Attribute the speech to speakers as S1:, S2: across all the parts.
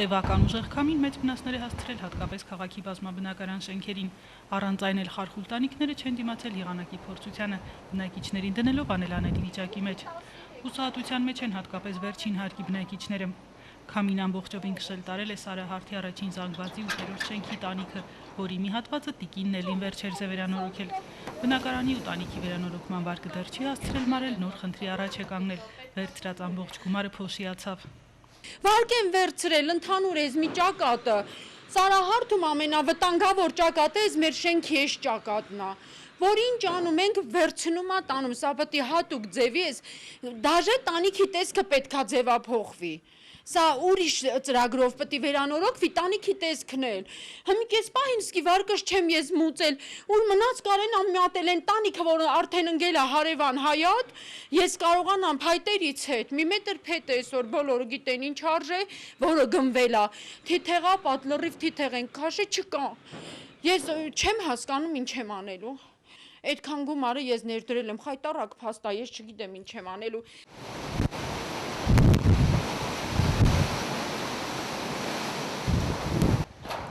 S1: Տևական ուժեղ քամին մեծ վնասներ է հասցրել հատկապես քաղաքի բազմաբնակարան շենքերին, առանց այն էլ խարխուլ տանիքները չեն դիմացել եղանակի փորձությանը, բնակիչներին դնելով անելանելի վիճակի մեջ։ Հուսահատության մեջ են հատկապես վերջին հարկի բնակիչները։ Քամին ամբողջովին քշել տարել է Սարահարթի առաջին զանգվածի 8-րդ շենքի տանիքը, որի մի հատվածը տիկինն էլին վերջերս է վերանորոգել։ Բնակարանի ու տանիքի վերանորոգման վարկը դեռ չի հասցրել մարել, նոր խնդրի առաջ է կանգնել, վերցրած ամբողջ գումարը փոշիացավ։
S2: Վարկ են վերցրել ընդհանուր էզմի ճակատը, Սարահարթում ամենավտանգավոր ճակատը էզ մեր շենքի էս ճակատն է, որ ինչ անում ենք վերցնում ա տանում, սա պետք է հատուկ ձևի էս, դաժե տանիքի տեսքը պետքա ձևափոխվի։ Սա ուրիշ ծրագրով պետք է վերանորոգվի, տանիքի տեսքն էլ։ Հիմա կես պահին սկի վարկս չեմ ես մուծել, ուր մնաց կարեն ամյատել են տանիքը, որ արդեն ընկել է հարևան հայատ, ես կարողանամ փայտերից հետ, մի մետր փետ է այսօր բոլորը գիտեն ինչ արժե, որը գնվել է, թիթեղա պատ լրիվ թիթեղ են քաշե չկա։ Ես չեմ հասկանում ինչ եմ անելու։ Այդքան գումարը ես ներդրել եմ, խայտարակ փաստ է, ես չգիտեմ ինչ եմ անելու։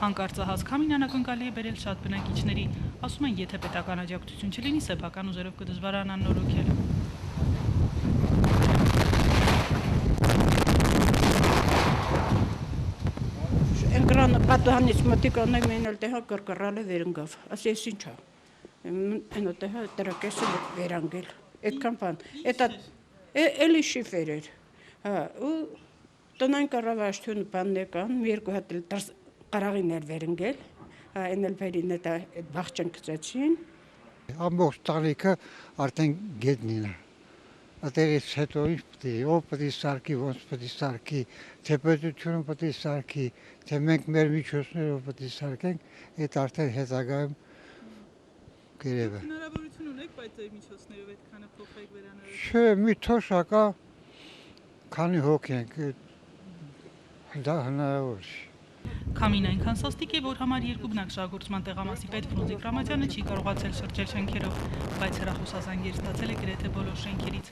S1: Հանկարծահաս քամին անակնկալի է բերել շատ բնակիչների, ասում են, եթե պետական աջակցություն չլինի, սեփական ուժերով կդժվարանան նորոգել։
S3: Էկրանը պատահանից մոտիկանը մեն էլ տեղը կրկռալ է վերընկավ, ասես ինչ է, են տեղը տրակեսը վերանգել, այդքան բան, էլի շիֆեր էր, ու տնային կառավարությունը բանն եկան, մի երկու հատ էլ Կարաղին էր վերընկել, այն էլ վերին այդ բաղջան կծեցին։
S4: Ամբողջ տանիքը արդեն գետնին է։ Այդտեղից հետո ինչ պետք է, ով պետք է սարքի, ոնց պետք է սարքի, թե պետությունը պետք է սարքի, թե մենք մեր միջոցներով պետք է սարքենք, այդ արդեն հետագայում կերևը։
S1: Հնարավորություն ունեք, բայց այդ միջոցներով այդքանը փոխեք վերանորոգել։
S4: Չէ, մի թոշակա, քանի հոգ ենք, դա հնարավոր չէ։
S1: Քամին այնքան սաստիկ է, որ համար երկու բնակչագործման տեղամասի պետ Ֆրունզիկ Ռամազյանը չի կարողացել շրջել շենքերով, բայց հեռախոսազանգեր ստացել է գրեթե բոլոր շենքերից։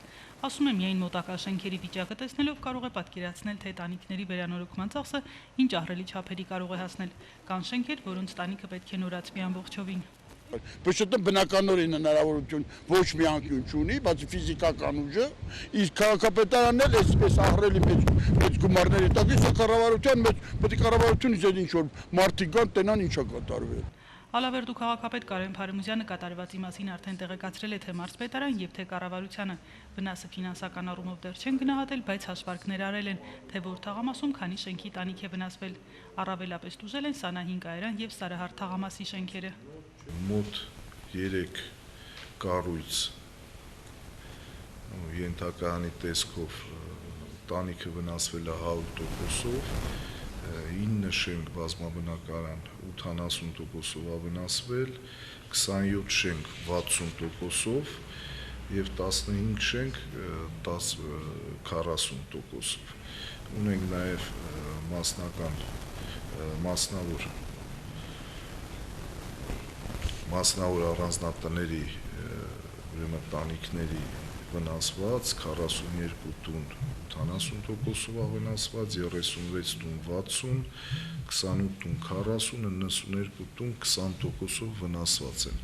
S1: Ասում է, միայն մոտակա շենքերի վիճակը տեսնելով կարող է պատկերացնել, թե տանիքների վերանորոգման ծախսը ինչ ահռելի չափերի կարող է հասնել։ Կան շենքեր, որոնց տանիքը պետք է նորացվի ամբողջովին։
S5: Պշտը բնականորեն հնարավորություն ոչ մի անկյուն չունի, բացի ֆիզիկական ուժը, իսկ քաղաքապետարանն էլ այսպես ահռելի մեծ գումարների տակից կառավարության մեջ պետք է կառավարությունից այդ ինչ որ մարդիկ կան տենան ինչա կատարվել։
S1: Ալավերդու քաղաքապետ Կարեն Փարիմուզյանը կատարվածի մասին արդեն տեղեկացրել է թե մարզպետարան եւ թե կառավարությանը։ Վնասը ֆինանսական առումով դեռ չեն գնահատել, բայց հաշվարկներ արել են, թե որ թաղամասում քանի շենքի տանիք է վնասվել։ Առավելապես տուժել են Սանա 5 կայարան եւ Սարահարթ թաղամասի շենքերը։
S6: Մոտ 3 կառույց ենթակայանի տեսքով տանիքը վնասվել է 100%-ով, 9 շենք բազմաբնակարան 80%-ով է վնասվել, 27 շենք 60%-ով եւ 15 շենք 40%-ով։ Ունենք նաեւ մասնական մասնավոր առանձնատների տանիքների վնասված, 42 տուն 80%-ով վնասված, 36 տուն 60, 28 տուն 40, 92 տուն 20%-ով վնասված են։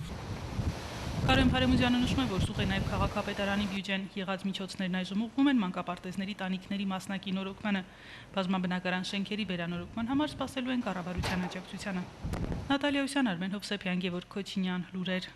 S1: Կարեն Փարիմուզյանը նշում է, որ սուղ է նաև քաղաքապետարանի բյուջեն, եղած միջոցներն այժմ ուղղվում են մանկապարտեզների տանիքների մասնակի նորոգմանը, բազմաբնակարան շենքերի վերանորոգման համար սպասելու են կառավարության աջակցությանը։ Նատալիա Ուսյան, Արմեն Հովսեփյան, Գևորգ Քոչինյան, լուրեր։